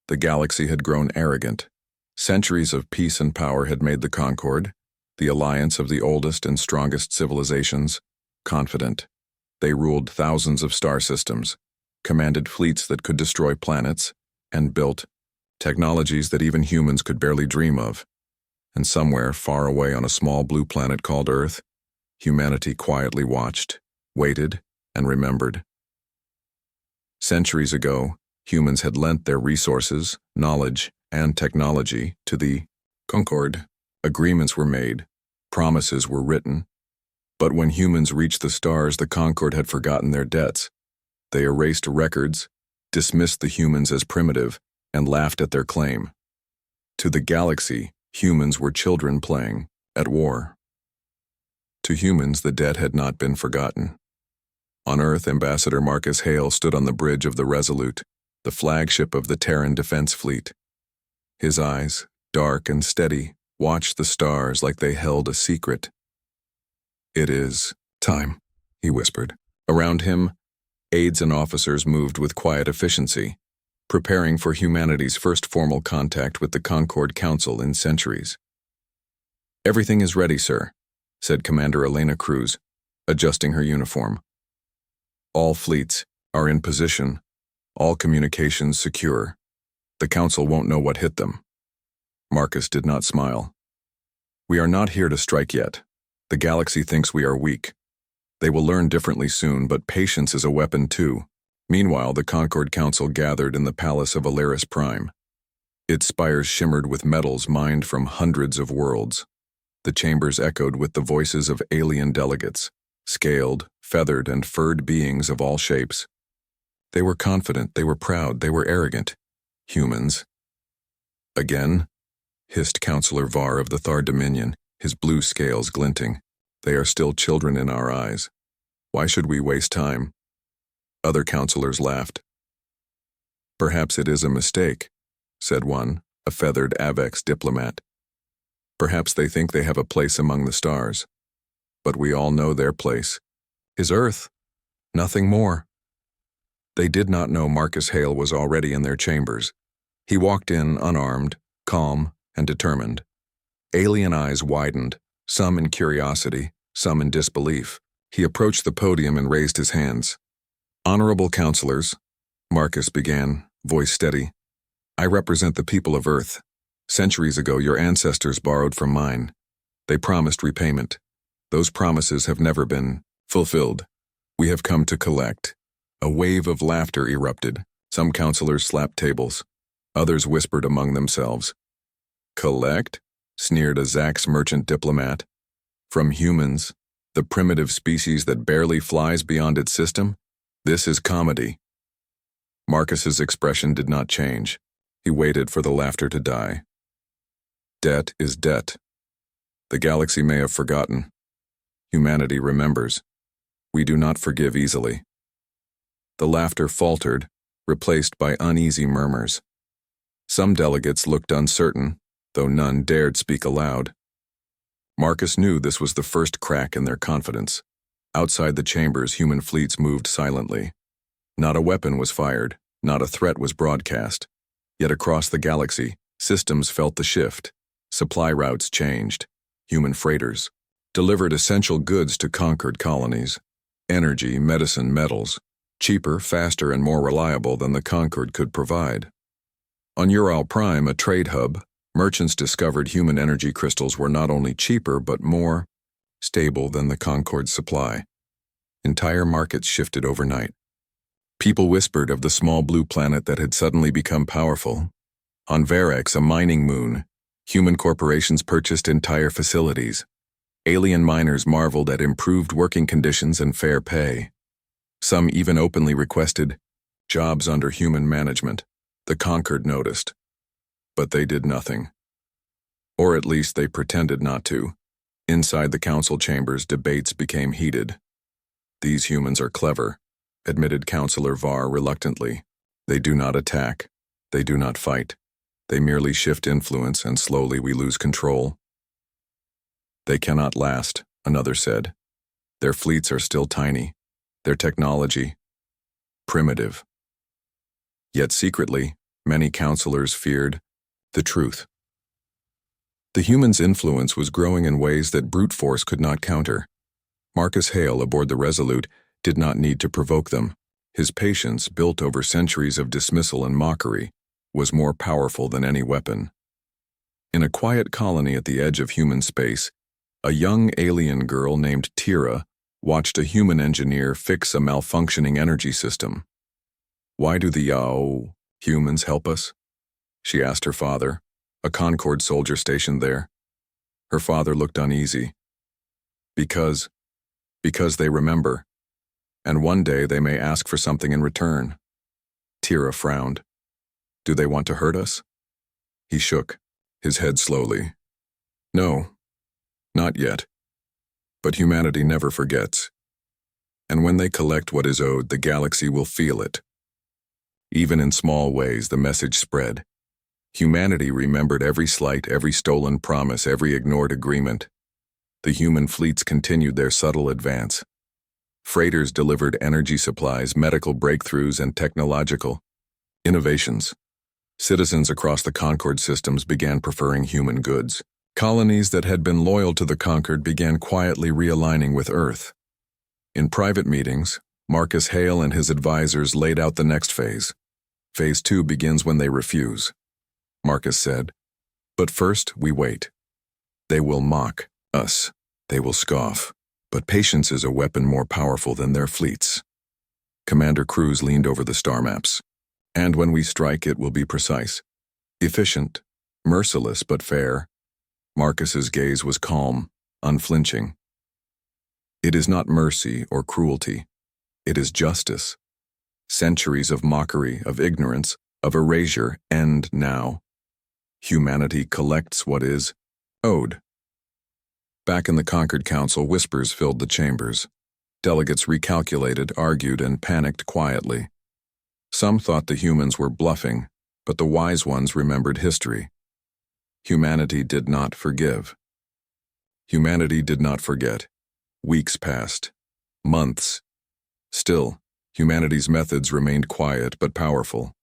The galaxy had grown arrogant. Centuries of peace and power had made the Concord, the alliance of the oldest and strongest civilizations, confident. They ruled thousands of star systems, commanded fleets that could destroy planets, and built technologies that even humans could barely dream of. And somewhere far away on a small blue planet called Earth, humanity quietly watched, waited, and remembered. Centuries ago, humans had lent their resources, knowledge, and technology to the Concord. Agreements were made, promises were written. But when humans reached the stars, the Concord had forgotten their debts. They erased records, dismissed the humans as primitive, and laughed at their claim. To the galaxy, humans were children playing at war. To humans, the debt had not been forgotten. On Earth, Ambassador Marcus Hale stood on the bridge of the Resolute, the flagship of the Terran Defense Fleet. His eyes, dark and steady, watched the stars like they held a secret. "It is time," he whispered. Around him, aides and officers moved with quiet efficiency, preparing for humanity's first formal contact with the Concord Council in centuries. "Everything is ready, sir," said Commander Elena Cruz, adjusting her uniform. "All fleets are in position, all communications secure. The Council won't know what hit them." Marcus did not smile. "We are not here to strike yet. The galaxy thinks we are weak. They will learn differently soon, but patience is a weapon too." Meanwhile, the Concord Council gathered in the palace of Alaris Prime. Its spires shimmered with metals mined from hundreds of worlds. The chambers echoed with the voices of alien delegates, scaled, feathered, and furred beings of all shapes. They were confident, they were proud, they were arrogant. Humans. "Again?" hissed Counselor Var of the Thar Dominion, his blue scales glinting. "They are still children in our eyes. Why should we waste time?" Other counselors laughed. "Perhaps it is a mistake," said one, a feathered Avex diplomat. "Perhaps they think they have a place among the stars. But we all know their place is Earth, nothing more." They did not know Marcus Hale was already in their chambers. He walked in unarmed, calm, and determined. Alien eyes widened, some in curiosity, some in disbelief. He approached the podium and raised his hands. "Honorable counselors," Marcus began, voice steady, "I represent the people of Earth. Centuries ago, your ancestors borrowed from mine. They promised repayment. Those promises have never been fulfilled. We have come to collect." A wave of laughter erupted. Some counselors slapped tables. Others whispered among themselves. "Collect?" sneered a Zax merchant diplomat. "From humans, the primitive species that barely flies beyond its system? This is comedy." Marcus's expression did not change. He waited for the laughter to die. Debt is debt. The galaxy may have forgotten. Humanity remembers. We do not forgive easily. The laughter faltered, replaced by uneasy murmurs. Some delegates looked uncertain, though none dared speak aloud. Marcus knew this was the first crack in their confidence. Outside the chambers, human fleets moved silently. Not a weapon was fired, not a threat was broadcast. Yet across the galaxy, systems felt the shift. Supply routes changed. Human freighters delivered essential goods to conquered colonies. Energy, medicine, metals. Cheaper, faster, and more reliable than the Concord could provide. On Ural Prime, a trade hub, merchants discovered human energy crystals were not only cheaper but more stable than the Concord's supply. Entire markets shifted overnight. People whispered of the small blue planet that had suddenly become powerful. On Varex, a mining moon, human corporations purchased entire facilities. Alien miners marveled at improved working conditions and fair pay. Some even openly requested jobs under human management. The Conquered noticed. But they did nothing. Or at least they pretended not to. Inside the council chambers, debates became heated. "These humans are clever," admitted Counselor Var reluctantly. "They do not attack. They do not fight. They merely shift influence, and slowly we lose control." "They cannot last," another said. "Their fleets are still tiny. Their technology, primitive. Yet secretly, Many counselors feared the truth. The humans' influence was growing in ways that brute force could not counter. Marcus Hale, aboard the Resolute, did not need to provoke them. His patience, built over centuries of dismissal and mockery, was more powerful than any weapon. In a quiet colony at the edge of human space, a young alien girl named Tira watched a human engineer fix a malfunctioning energy system. "Why do the humans help us?" she asked her father, a Concord soldier stationed there. Her father looked uneasy. Because they remember, and one day they may ask for something in return." Tira frowned. "Do they want to hurt us?" He shook his head slowly. "No, not yet. But humanity never forgets. And when they collect what is owed, the galaxy will feel it." Even in small ways, the message spread. Humanity remembered every slight, every stolen promise, every ignored agreement. The human fleets continued their subtle advance. Freighters delivered energy supplies, medical breakthroughs, and technological innovations. Citizens across the Concord systems began preferring human goods. Colonies that had been loyal to the conquered began quietly realigning with Earth. In private meetings, Marcus Hale and his advisors laid out the next phase. Phase 2 begins when they refuse. Marcus said, "But first, we wait. They will mock us. They will scoff. But patience is a weapon more powerful than their fleets." Commander Cruz leaned over the star maps. "And when we strike, it will be precise, efficient, merciless but fair." Marcus's gaze was calm, unflinching. "It is not mercy or cruelty. It is justice. Centuries of mockery, of ignorance, of erasure end now. Humanity collects what is owed." Back in the Concord Council, whispers filled the chambers. Delegates recalculated, argued, and panicked quietly. Some thought the humans were bluffing, but the wise ones remembered history. Humanity did not forgive. Humanity did not forget. Weeks passed. Months. Still, humanity's methods remained quiet but powerful.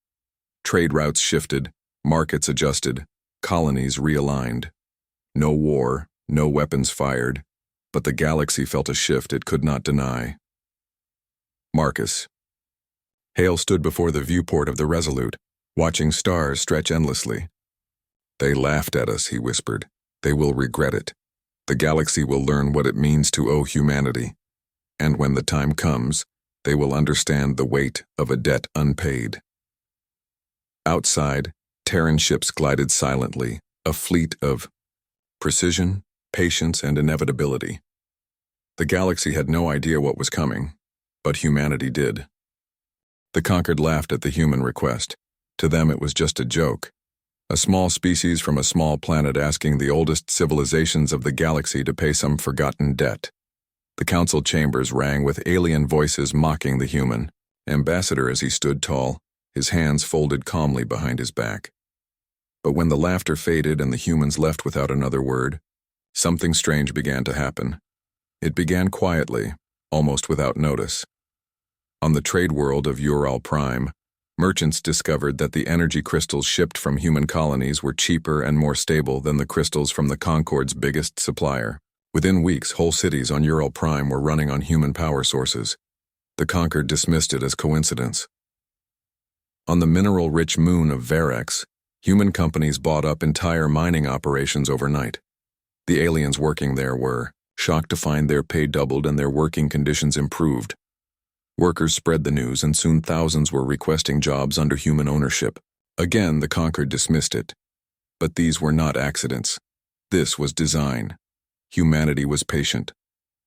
Trade routes shifted, markets adjusted, colonies realigned. No war, no weapons fired, but the galaxy felt a shift it could not deny. Marcus. Hale stood before the viewport of the Resolute, watching stars stretch endlessly. "They laughed at us," he whispered. "They will regret it. The galaxy will learn what it means to owe humanity. And when the time comes, they will understand the weight of a debt unpaid." Outside, Terran ships glided silently, a fleet of precision, patience, and inevitability. The galaxy had no idea what was coming, but humanity did. The conquered laughed at the human request. To them it was just a joke. A small species from a small planet asking the oldest civilizations of the galaxy to pay some forgotten debt. The council chambers rang with alien voices mocking the human. Ambassador, as he stood tall, his hands folded calmly behind his back. But when the laughter faded and the humans left without another word, something strange began to happen. It began quietly, almost without notice. On the trade world of Ural Prime, merchants discovered that the energy crystals shipped from human colonies were cheaper and more stable than the crystals from the Concord's biggest supplier. Within weeks, whole cities on Ural Prime were running on human power sources. The Conquered dismissed it as coincidence. On the mineral-rich moon of Verax, human companies bought up entire mining operations overnight. The aliens working there were shocked to find their pay doubled and their working conditions improved. Workers spread the news, and soon thousands were requesting jobs under human ownership. Again, the Conquered dismissed it. But these were not accidents. This was design. Humanity was patient.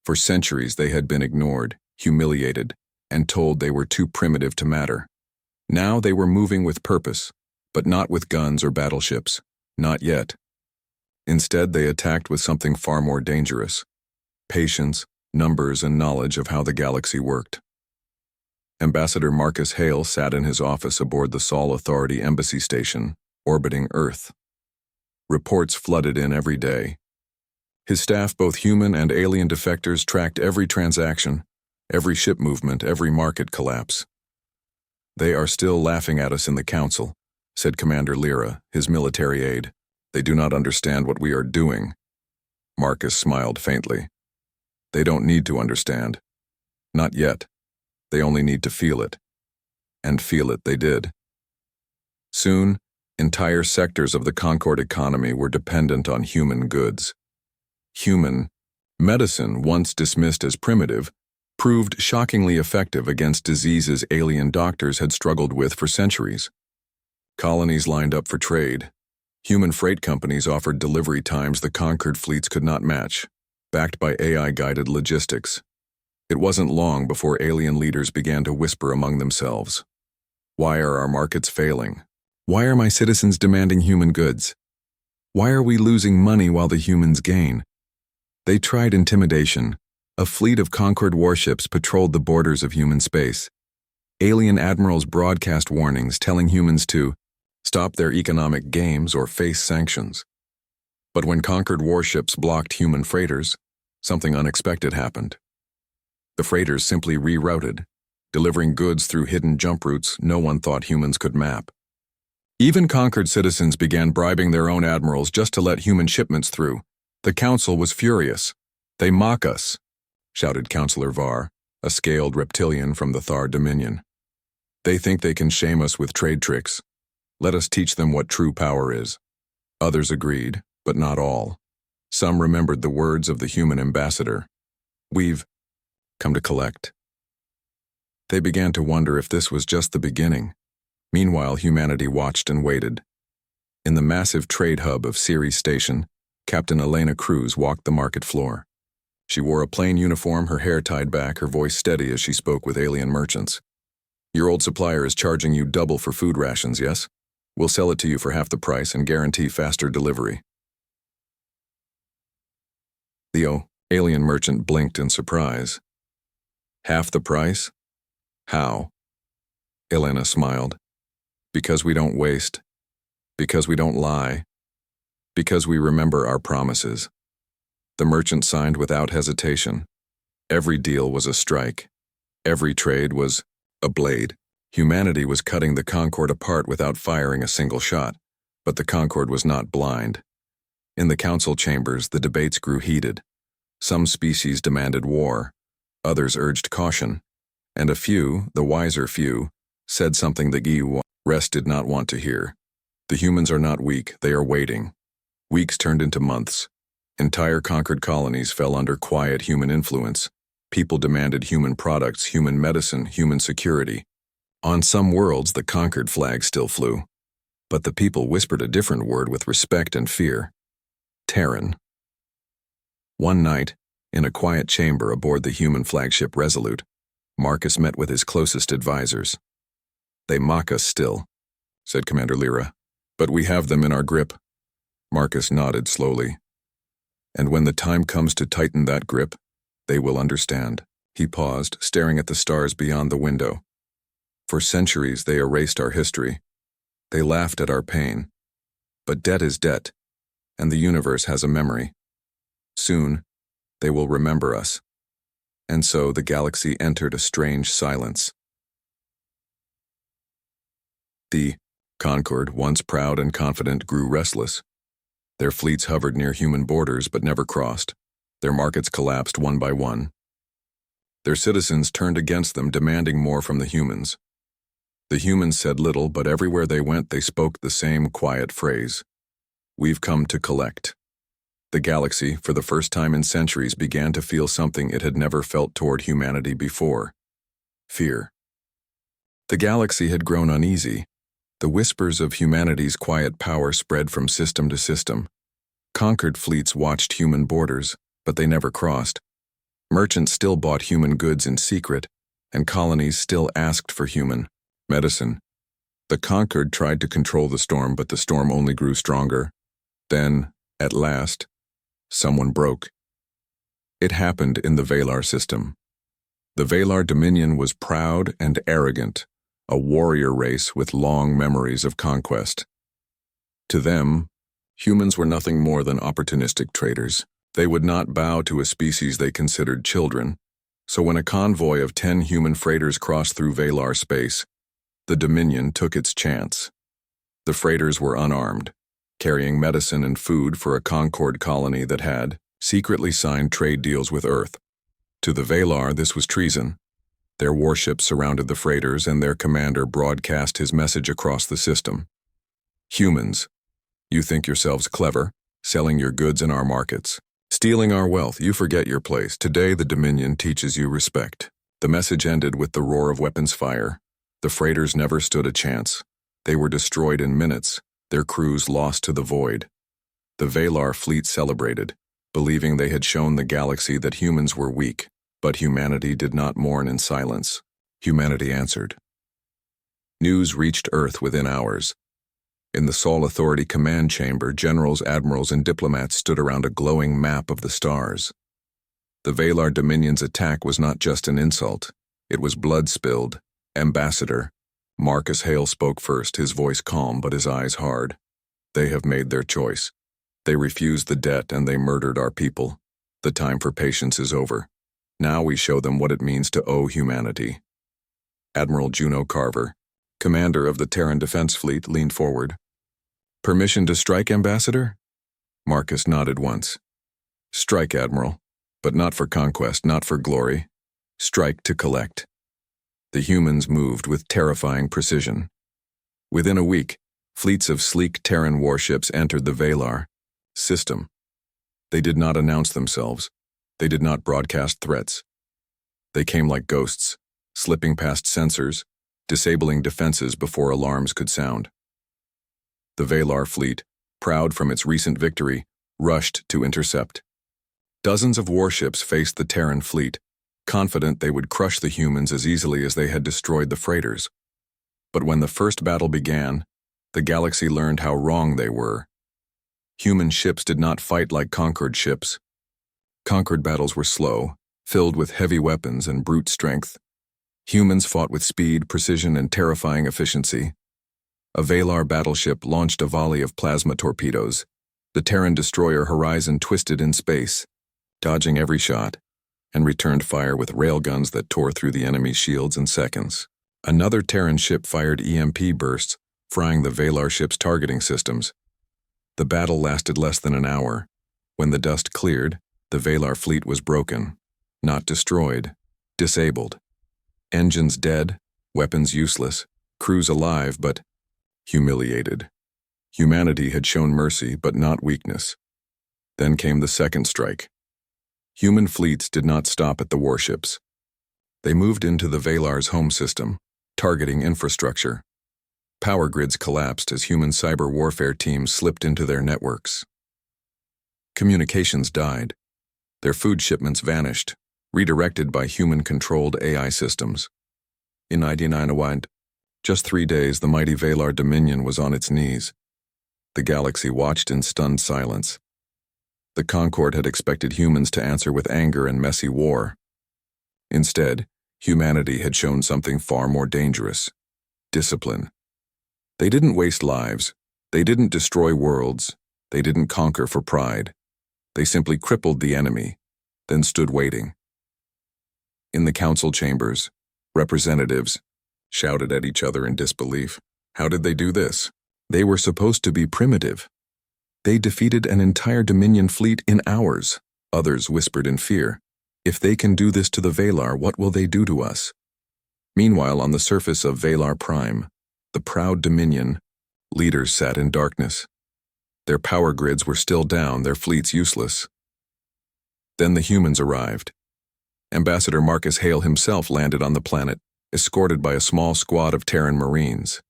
For centuries they had been ignored, humiliated, and told they were too primitive to matter. Now they were moving with purpose, but not with guns or battleships. Not yet. Instead, they attacked with something far more dangerous: patience, numbers, and knowledge of how the galaxy worked. Ambassador Marcus Hale sat in his office aboard the Sol Authority Embassy Station, orbiting Earth. Reports flooded in every day. His staff, both human and alien defectors, tracked every transaction, every ship movement, every market collapse. "They are still laughing at us in the council," said Commander Lyra, his military aide. They do not understand what we are doing. Marcus smiled faintly. They don't need to understand. Not yet. They only need to feel it. And feel it they did. Soon, entire sectors of the Concord economy were dependent on human goods. Human medicine, once dismissed as primitive, proved shockingly effective against diseases alien doctors had struggled with for centuries. Colonies lined up for trade. Human freight companies offered delivery times the conquered fleets could not match, backed by AI-guided logistics. It wasn't long before alien leaders began to whisper among themselves. Why are our markets failing? Why are my citizens demanding human goods? Why are we losing money while the humans gain? They tried intimidation. A fleet of Concord warships patrolled the borders of human space. Alien admirals broadcast warnings telling humans to stop their economic games or face sanctions. But when Concord warships blocked human freighters, something unexpected happened. The freighters simply rerouted, delivering goods through hidden jump routes no one thought humans could map. Even Concord citizens began bribing their own admirals just to let human shipments through. The council was furious. They mock us, shouted Councillor Var, a scaled reptilian from the Thar Dominion. They think they can shame us with trade tricks. Let us teach them what true power is. Others agreed, but not all. Some remembered the words of the human ambassador. We've come to collect. They began to wonder if this was just the beginning. Meanwhile, humanity watched and waited. In the massive trade hub of Ceres Station, Captain Elena Cruz walked the market floor. She wore a plain uniform, her hair tied back, her voice steady as she spoke with alien merchants. Your old supplier is charging you double for food rations, yes? We'll sell it to you for half the price and guarantee faster delivery. The alien merchant blinked in surprise. Half the price? How? Elena smiled. Because we don't waste. Because we don't lie. Because we remember our promises. The merchant signed without hesitation. Every deal was a strike. Every trade was a blade. Humanity was cutting the Concord apart without firing a single shot, but the Concord was not blind. In the council chambers, the debates grew heated. Some species demanded war, others urged caution, and a few, the wiser few, said something the rest did not want to hear. The humans are not weak, they are waiting. Weeks turned into months. Entire conquered colonies fell under quiet human influence. People demanded human products, human medicine, human security. On some worlds, the conquered flag still flew. But the people whispered a different word with respect and fear. Terran. One night, in a quiet chamber aboard the human flagship Resolute, Marcus met with his closest advisors. They mock us still, said Commander Lyra, but we have them in our grip. Marcus nodded slowly. And when the time comes to tighten that grip, they will understand. He paused, staring at the stars beyond the window. For centuries they erased our history. They laughed at our pain. But debt is debt, and the universe has a memory. Soon, they will remember us. And so the galaxy entered a strange silence. The Concord, once proud and confident, grew restless. Their fleets hovered near human borders but never crossed. Their markets collapsed one by one. Their citizens turned against them, demanding more from the humans. The humans said little, but everywhere they went they spoke the same quiet phrase. We've come to collect. The galaxy, for the first time in centuries, began to feel something it had never felt toward humanity before. Fear. The galaxy had grown uneasy. The whispers of humanity's quiet power spread from system to system. Conquered fleets watched human borders, but they never crossed. Merchants still bought human goods in secret, and colonies still asked for human medicine. The conquered tried to control the storm, but the storm only grew stronger. Then, at last, someone broke. It happened in the Valar system. The Valar Dominion was proud and arrogant, a warrior race with long memories of conquest. To them, humans were nothing more than opportunistic traders. They would not bow to a species they considered children. So when a convoy of 10 human freighters crossed through Valar space, the Dominion took its chance. The freighters were unarmed, carrying medicine and food for a Concord colony that had secretly signed trade deals with Earth. To the Valar, this was treason. Their warships surrounded the freighters, and their commander broadcast his message across the system. Humans, you think yourselves clever, selling your goods in our markets. Stealing our wealth, you forget your place. Today the Dominion teaches you respect. The message ended with the roar of weapons fire. The freighters never stood a chance. They were destroyed in minutes, their crews lost to the void. The Valar fleet celebrated, believing they had shown the galaxy that humans were weak, but humanity did not mourn in silence. Humanity answered. News reached Earth within hours. In the Sol Authority command chamber, generals, admirals, and diplomats stood around a glowing map of the stars. The Valar Dominion's attack was not just an insult. It was blood-spilled. Ambassador Marcus Hale spoke first, his voice calm but his eyes hard. They have made their choice. They refused the debt and they murdered our people. The time for patience is over. Now we show them what it means to owe humanity. Admiral Juno Carver, commander of the Terran Defense Fleet, leaned forward. Permission to strike, Ambassador? Marcus nodded once. Strike, Admiral, but not for conquest, not for glory. Strike to collect. The humans moved with terrifying precision. Within a week, fleets of sleek Terran warships entered the Valar system. They did not announce themselves. They did not broadcast threats. They came like ghosts, slipping past sensors, disabling defenses before alarms could sound. The Valar fleet, proud from its recent victory, rushed to intercept. Dozens of warships faced the Terran fleet, confident they would crush the humans as easily as they had destroyed the freighters. But when the first battle began, the galaxy learned how wrong they were. Human ships did not fight like conquered ships. Conquered battles were slow, filled with heavy weapons and brute strength. Humans fought with speed, precision, and terrifying efficiency. A Valar battleship launched a volley of plasma torpedoes. The Terran destroyer Horizon twisted in space, dodging every shot, and returned fire with railguns that tore through the enemy's shields in seconds. Another Terran ship fired EMP bursts, frying the Valar ship's targeting systems. The battle lasted less than an hour. When the dust cleared, the Valar fleet was broken, not destroyed, disabled. Engines dead, weapons useless, crews alive but humiliated. Humanity had shown mercy but not weakness. Then came the second strike. Human fleets did not stop at the warships. They moved into the Valar's home system, targeting infrastructure. Power grids collapsed as human cyber warfare teams slipped into their networks. Communications died. Their food shipments vanished, redirected by human-controlled AI systems. In 99 just 3 days, the mighty Valar Dominion was on its knees. The galaxy watched in stunned silence. The Concord had expected humans to answer with anger and messy war. Instead, humanity had shown something far more dangerous: discipline. They didn't waste lives. They didn't destroy worlds. They didn't conquer for pride. They simply crippled the enemy, then stood waiting. In the council chambers, representatives shouted at each other in disbelief. How did they do this? They were supposed to be primitive. They defeated an entire Dominion fleet in hours. Others whispered in fear. If they can do this to the Valar, what will they do to us? Meanwhile, on the surface of Valar Prime, the proud Dominion leaders sat in darkness. Their power grids were still down, their fleets useless. Then the humans arrived. Ambassador Marcus Hale himself landed on the planet, escorted by a small squad of Terran Marines.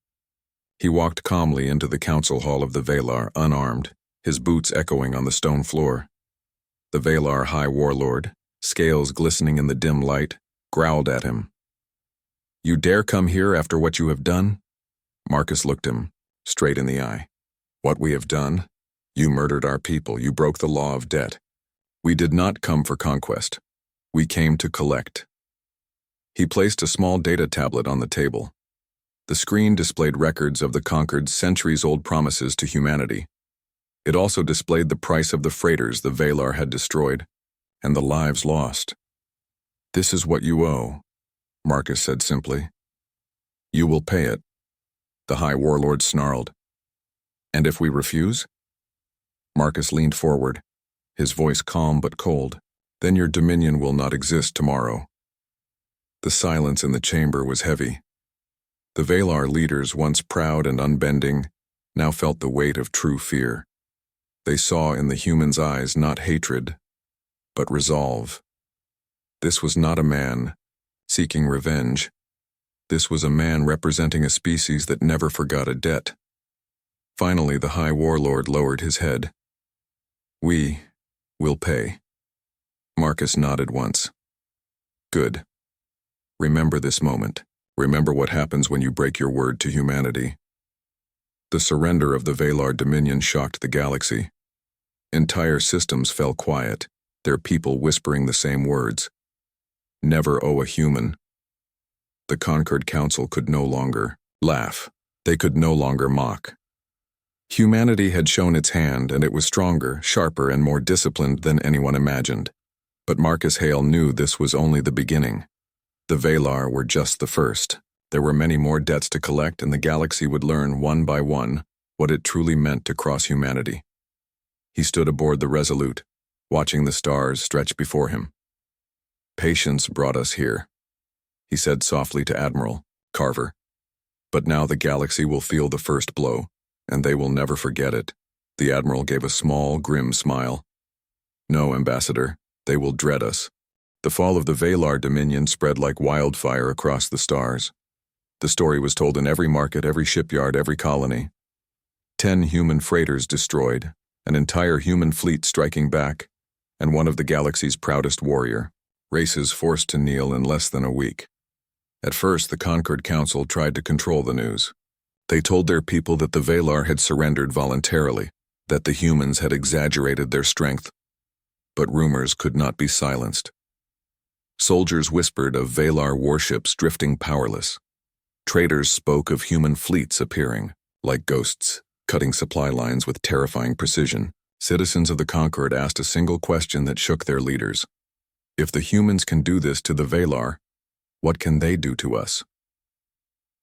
He walked calmly into the council hall of the Valar, unarmed, his boots echoing on the stone floor. The Valar High Warlord, scales glistening in the dim light, growled at him. "You dare come here after what you have done?" Marcus looked him straight in the eye. "What we have done? You murdered our people. You broke the law of debt. We did not come for conquest. We came to collect." He placed a small data tablet on the table. The screen displayed records of the conquered's centuries-old promises to humanity. It also displayed the price of the freighters the Valar had destroyed, and the lives lost. "This is what you owe," Marcus said simply. "You will pay it." The High Warlord snarled. And if we refuse? Marcus leaned forward, his voice calm but cold. Then your dominion will not exist tomorrow. The silence in the chamber was heavy. The Valar leaders, once proud and unbending, now felt the weight of true fear. They saw in the humans' eyes not hatred, but resolve. This was not a man seeking revenge. This was a man representing a species that never forgot a debt. Finally, the High Warlord lowered his head. We will pay. Marcus nodded once. Good. Remember this moment. Remember what happens when you break your word to humanity. The surrender of the Valar Dominion shocked the galaxy. Entire systems fell quiet, their people whispering the same words. Never owe a human. The Concord Council could no longer laugh. They could no longer mock. Humanity had shown its hand, and it was stronger, sharper, and more disciplined than anyone imagined. But Marcus Hale knew this was only the beginning. The Valar were just the first. There were many more debts to collect, and the galaxy would learn one by one what it truly meant to cross humanity. He stood aboard the Resolute, watching the stars stretch before him. Patience brought us here, he said softly to Admiral Carver. But now the galaxy will feel the first blow, and they will never forget it. The Admiral gave a small, grim smile. No, Ambassador, they will dread us. The fall of the Valar Dominion spread like wildfire across the stars. The story was told in every market, every shipyard, every colony. 10 human freighters destroyed, an entire human fleet striking back, and one of the galaxy's proudest warrior. Races forced to kneel in less than a week. At first, the Concord Council tried to control the news. They told their people that the Valar had surrendered voluntarily, that the humans had exaggerated their strength. But rumors could not be silenced. Soldiers whispered of Valar warships drifting powerless. Traders spoke of human fleets appearing, like ghosts, cutting supply lines with terrifying precision. Citizens of the Concord asked a single question that shook their leaders. If the humans can do this to the Valar, what can they do to us?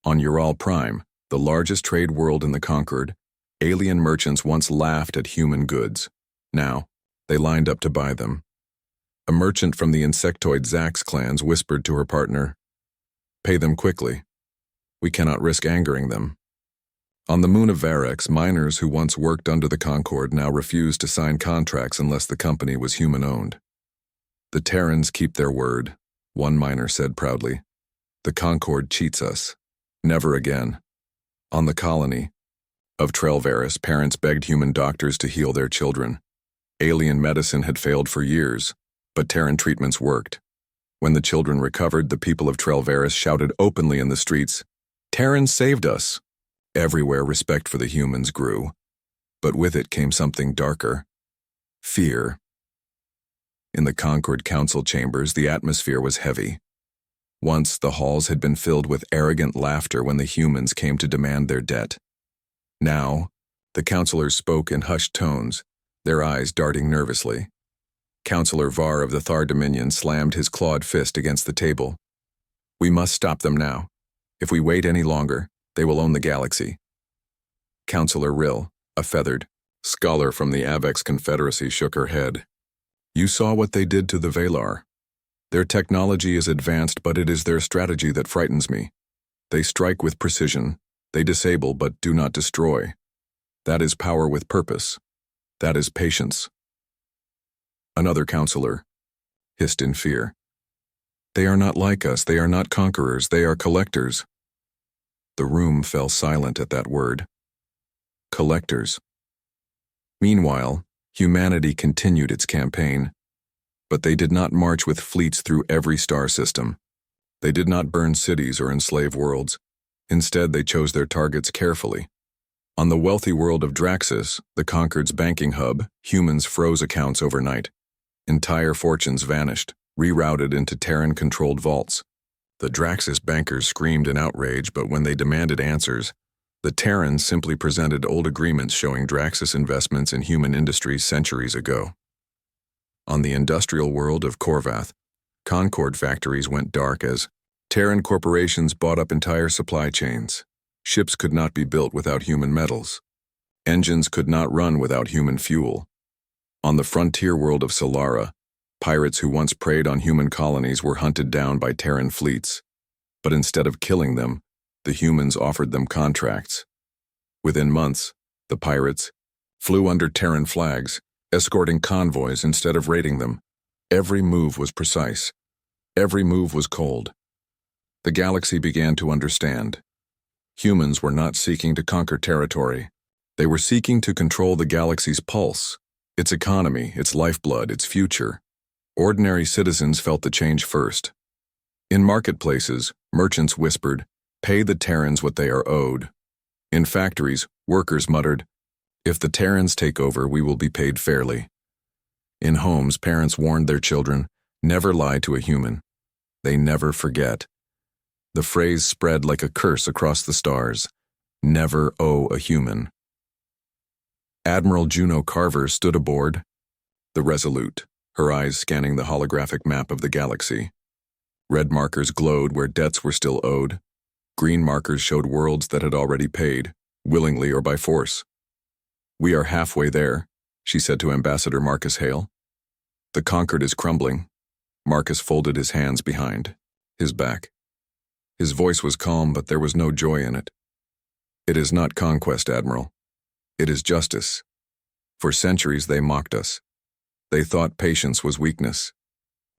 On Ural Prime, the largest trade world in the Concord, alien merchants once laughed at human goods. Now, they lined up to buy them. A merchant from the insectoid Zax clans whispered to her partner, "Pay them quickly. We cannot risk angering them." On the moon of Varex, miners who once worked under the Concord now refused to sign contracts unless the company was human-owned. "The Terrans keep their word," one miner said proudly. "The Concord cheats us. Never again." On the colony of Trelvaris, parents begged human doctors to heal their children. Alien medicine had failed for years, but Terran treatments worked. When the children recovered, the people of Trelvaris shouted openly in the streets, "Terrans saved us!" Everywhere respect for the humans grew, but with it came something darker: fear. In the Concord Council chambers, the atmosphere was heavy. Once, the halls had been filled with arrogant laughter when the humans came to demand their debt. Now, the councilors spoke in hushed tones, their eyes darting nervously. Councilor Var of the Thar Dominion slammed his clawed fist against the table. "We must stop them now. If we wait any longer, they will own the galaxy." Councilor Rill, a feathered scholar from the Avex Confederacy, shook her head. "You saw what they did to the Valar. Their technology is advanced, but it is their strategy that frightens me. They strike with precision. They disable but do not destroy. That is power with purpose. That is patience." Another councilor hissed in fear. "They are not like us. They are not conquerors. They are collectors." The room fell silent at that word. Collectors. Meanwhile, humanity continued its campaign. But they did not march with fleets through every star system. They did not burn cities or enslave worlds. Instead, they chose their targets carefully. On the wealthy world of Draxus, the Concord's banking hub, humans froze accounts overnight. Entire fortunes vanished, rerouted into Terran-controlled vaults. The Draxus bankers screamed in outrage, but when they demanded answers, the Terrans simply presented old agreements showing Draxus investments in human industries centuries ago. On the industrial world of Korvath, Concord factories went dark as Terran corporations bought up entire supply chains. Ships could not be built without human metals. Engines could not run without human fuel. On the frontier world of Solara, pirates who once preyed on human colonies were hunted down by Terran fleets. But instead of killing them, the humans offered them contracts. Within months, the pirates flew under Terran flags, escorting convoys instead of raiding them. Every move was precise. Every move was cold. The galaxy began to understand. Humans were not seeking to conquer territory. They were seeking to control the galaxy's pulse, its economy, its lifeblood, its future. Ordinary citizens felt the change first. In marketplaces, merchants whispered, "Pay the Terrans what they are owed." In factories, workers muttered, "If the Terrans take over, we will be paid fairly." In homes, parents warned their children, "Never lie to a human. They never forget." The phrase spread like a curse across the stars. Never owe a human. Admiral Juno Carver stood aboard the Resolute, her eyes scanning the holographic map of the galaxy. Red markers glowed where debts were still owed. Green markers showed worlds that had already paid, willingly or by force. "We are halfway there," she said to Ambassador Marcus Hale. "The conquered is crumbling." Marcus folded his hands behind his back. His voice was calm, but there was no joy in it. "It is not conquest, Admiral. It is justice. For centuries they mocked us. They thought patience was weakness.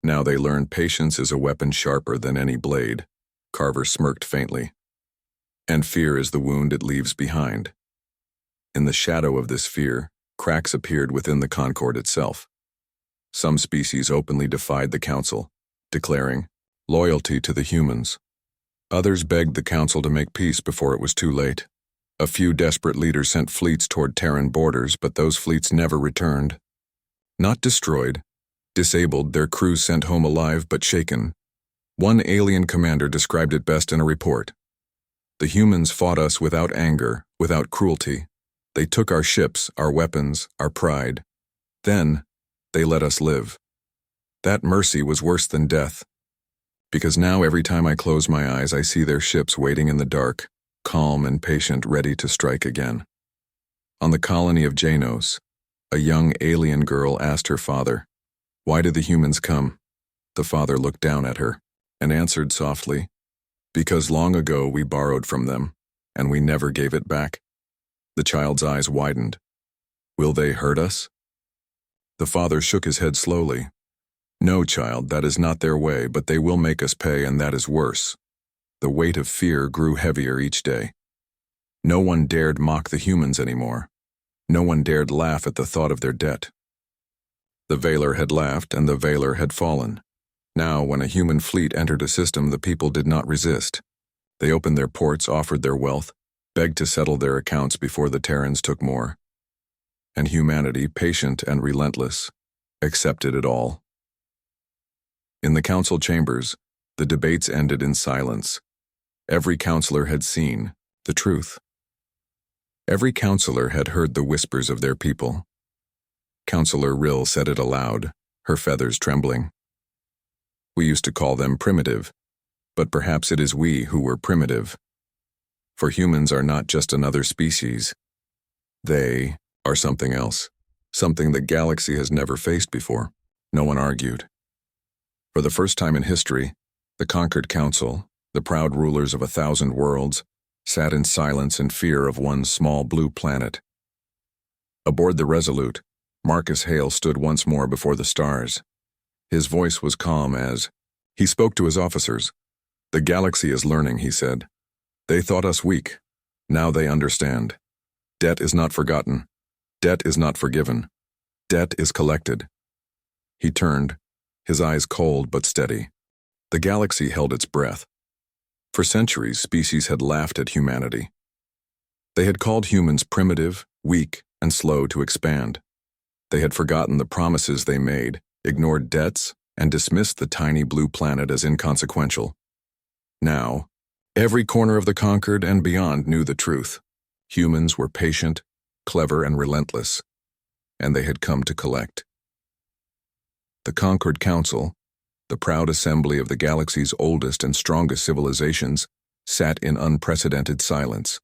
Now they learn patience is a weapon sharper than any blade." Carver smirked faintly. "And fear is the wound it leaves behind." In the shadow of this fear, cracks appeared within the Concord itself. Some species openly defied the Council, declaring loyalty to the humans. Others begged the Council to make peace before it was too late. A few desperate leaders sent fleets toward Terran borders, but those fleets never returned. Not destroyed, disabled, their crews sent home alive but shaken. One alien commander described it best in a report. "The humans fought us without anger, without cruelty. They took our ships, our weapons, our pride. Then, they let us live. That mercy was worse than death. Because now every time I close my eyes, I see their ships waiting in the dark, calm and patient, ready to strike again." On the colony of Janos, a young alien girl asked her father, "Why did the humans come?" The father looked down at her and answered softly, "Because long ago we borrowed from them, and we never gave it back." The child's eyes widened. "Will they hurt us?" The father shook his head slowly. "No, child, that is not their way, but they will make us pay, and that is worse." The weight of fear grew heavier each day. No one dared mock the humans anymore. No one dared laugh at the thought of their debt. The Veiler had laughed, and the Veiler had fallen. Now, when a human fleet entered a system, the people did not resist. They opened their ports, offered their wealth, begged to settle their accounts before the Terrans took more. And humanity, patient and relentless, accepted it all. In the council chambers, the debates ended in silence. Every counselor had seen the truth. Every counselor had heard the whispers of their people. Counselor Rill said it aloud, her feathers trembling. "We used to call them primitive, but perhaps it is we who were primitive. For humans are not just another species. They are something else, something the galaxy has never faced before." No one argued. For the first time in history, the conquered council, the proud rulers of 1,000 worlds, sat in silence and fear of one small blue planet. Aboard the Resolute, Marcus Hale stood once more before the stars. His voice was calm as he spoke to his officers. "The galaxy is learning," he said. "They thought us weak. Now they understand. Debt is not forgotten. Debt is not forgiven. Debt is collected." He turned, his eyes cold but steady. The galaxy held its breath. For centuries, species had laughed at humanity. They had called humans primitive, weak, and slow to expand. They had forgotten the promises they made, ignored debts, and dismissed the tiny blue planet as inconsequential. Now, every corner of the conquered and beyond knew the truth. Humans were patient, clever, and relentless, and they had come to collect. The Conquered Council, the proud assembly of the galaxy's oldest and strongest civilizations, sat in unprecedented silence.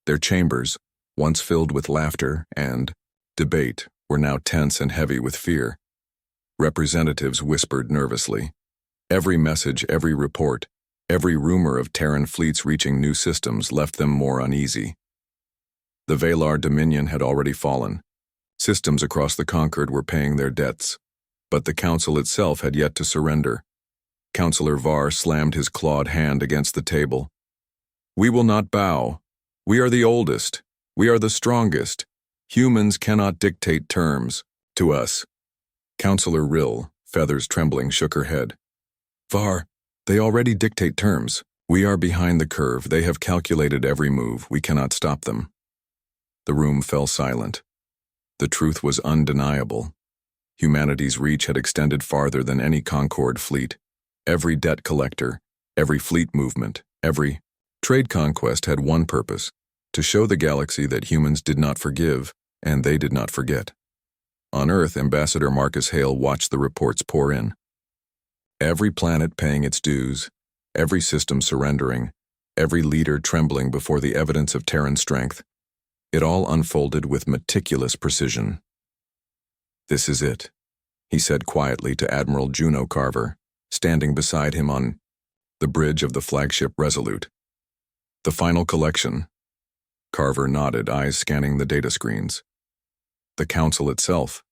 Their chambers, once filled with laughter and debate, were now tense and heavy with fear. Representatives whispered nervously. Every message, every report, every rumor of Terran fleets reaching new systems left them more uneasy. The Valar Dominion had already fallen. Systems across the Concord were paying their debts, but the Council itself had yet to surrender. Councillor Var slammed his clawed hand against the table. "We will not bow. We are the oldest. We are the strongest. Humans cannot dictate terms to us." Councillor Rill, feathers trembling, shook her head. "Var, they already dictate terms. We are behind the curve. They have calculated every move. We cannot stop them." The room fell silent. The truth was undeniable. Humanity's reach had extended farther than any Concord fleet. Every debt collector, every fleet movement, every trade conquest had one purpose: to show the galaxy that humans did not forgive, and they did not forget. On Earth, Ambassador Marcus Hale watched the reports pour in. Every planet paying its dues, every system surrendering, every leader trembling before the evidence of Terran strength. It all unfolded with meticulous precision. "This is it," he said quietly to Admiral Juno Carver, standing beside him on the bridge of the flagship Resolute. "The final collection." Carver nodded, eyes scanning the data screens. "The Council itself.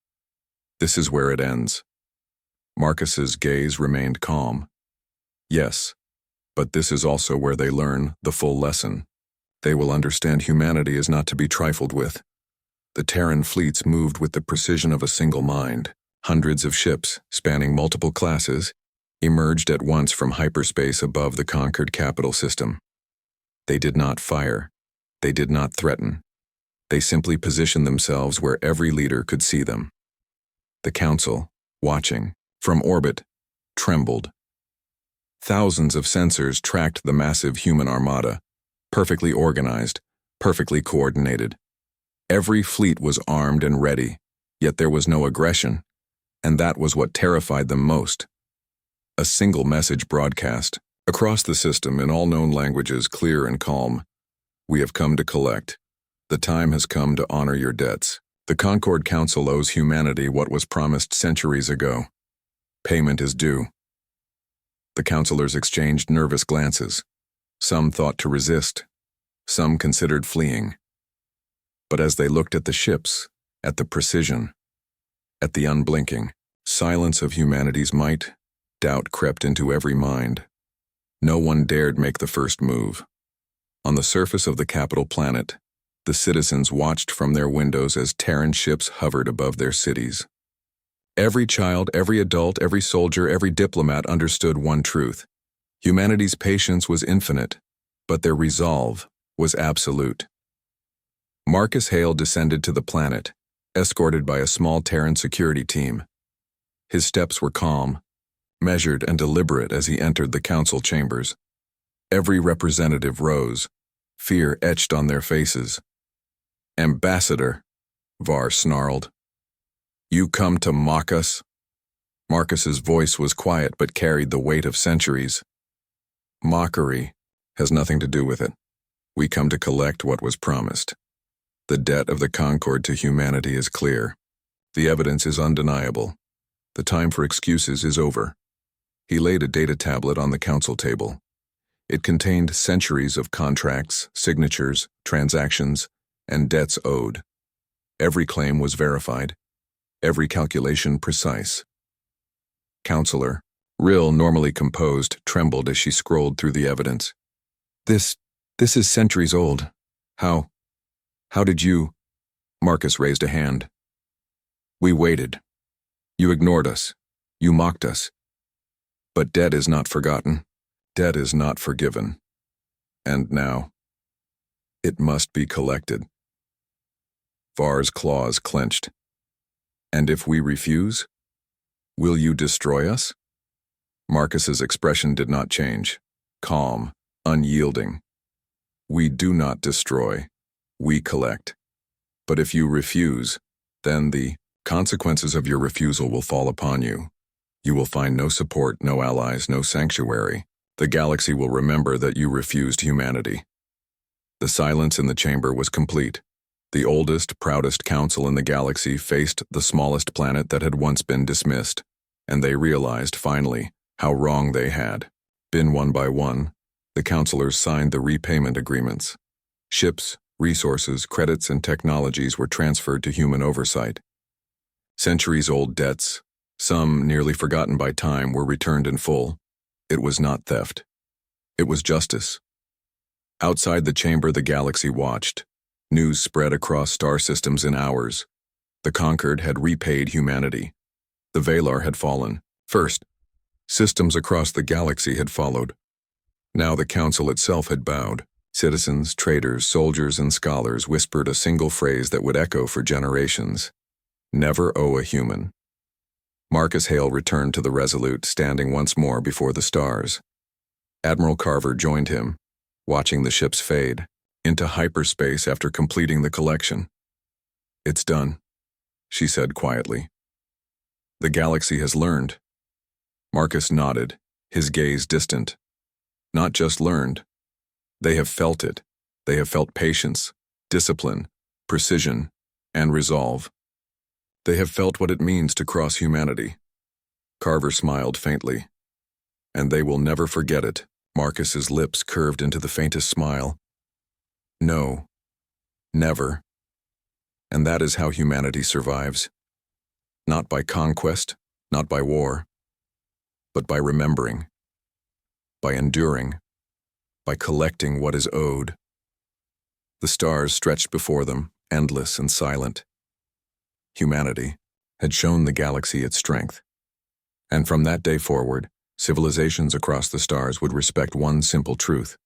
This is where it ends." Marcus's gaze remained calm. "Yes, but this is also where they learn the full lesson. They will understand humanity is not to be trifled with." The Terran fleets moved with the precision of a single mind. Hundreds of ships, spanning multiple classes, emerged at once from hyperspace above the conquered capital system. They did not fire. They did not threaten. They simply positioned themselves where every leader could see them. The Council, watching from orbit, trembled. Thousands of sensors tracked the massive human armada, perfectly organized, perfectly coordinated. Every fleet was armed and ready, yet there was no aggression, and that was what terrified them most. A single message broadcast, across the system in all known languages, clear and calm: "We have come to collect. The time has come to honor your debts. The Concord Council owes humanity what was promised centuries ago. Payment is due." The councilors exchanged nervous glances. Some thought to resist. Some considered fleeing. But as they looked at the ships, at the precision, at the unblinking silence of humanity's might, doubt crept into every mind. No one dared make the first move. On the surface of the capital planet, the citizens watched from their windows as Terran ships hovered above their cities. Every child, every adult, every soldier, every diplomat understood one truth: humanity's patience was infinite, but their resolve was absolute. Marcus Hale descended to the planet, escorted by a small Terran security team. His steps were calm, measured and deliberate as he entered the council chambers. Every representative rose, fear etched on their faces. "Ambassador," Var snarled. "You come to mock us?" Marcus's voice was quiet but carried the weight of centuries. "Mockery has nothing to do with it. We come to collect what was promised. The debt of the Concord to humanity is clear. The evidence is undeniable. The time for excuses is over." He laid a data tablet on the council table. It contained centuries of contracts, signatures, transactions, and debts owed. Every claim was verified, every calculation precise. Counselor Rill, normally composed, trembled as she scrolled through the evidence. This is centuries old. How did you?" Marcus raised a hand. "We waited. You ignored us. You mocked us. But debt is not forgotten. Debt is not forgiven. And now, it must be collected." Var's claws clenched. "And if we refuse, will you destroy us?" Marcus's expression did not change. Calm, unyielding. "We do not destroy. We collect. But if you refuse, then the consequences of your refusal will fall upon you. You will find no support, no allies, no sanctuary. The galaxy will remember that you refused humanity." The silence in the chamber was complete. The oldest, proudest council in the galaxy faced the smallest planet that had once been dismissed, and they realized, finally, how wrong they had been. One by one, the councilors signed the repayment agreements. Ships, resources, credits, and technologies were transferred to human oversight. Centuries-old debts, some nearly forgotten by time, were returned in full. It was not theft. It was justice. Outside the chamber, the galaxy watched. News spread across star systems in hours. The conquered had repaid humanity. The Valar had fallen. First, systems across the galaxy had followed. Now the council itself had bowed. Citizens, traders, soldiers, and scholars whispered a single phrase that would echo for generations. Never owe a human. Marcus Hale returned to the Resolute, standing once more before the stars. Admiral Carver joined him, watching the ships fade into hyperspace after completing the collection. "It's done," she said quietly. "The galaxy has learned." Marcus nodded, his gaze distant. "Not just learned. They have felt it. They have felt patience, discipline, precision, and resolve. They have felt what it means to cross humanity." Carver smiled faintly. "And they will never forget it." Marcus's lips curved into the faintest smile. "No. Never. And that is how humanity survives. Not by conquest, not by war, but by remembering, by enduring, by collecting what is owed." The stars stretched before them, endless and silent. Humanity had shown the galaxy its strength. And from that day forward, civilizations across the stars would respect one simple truth: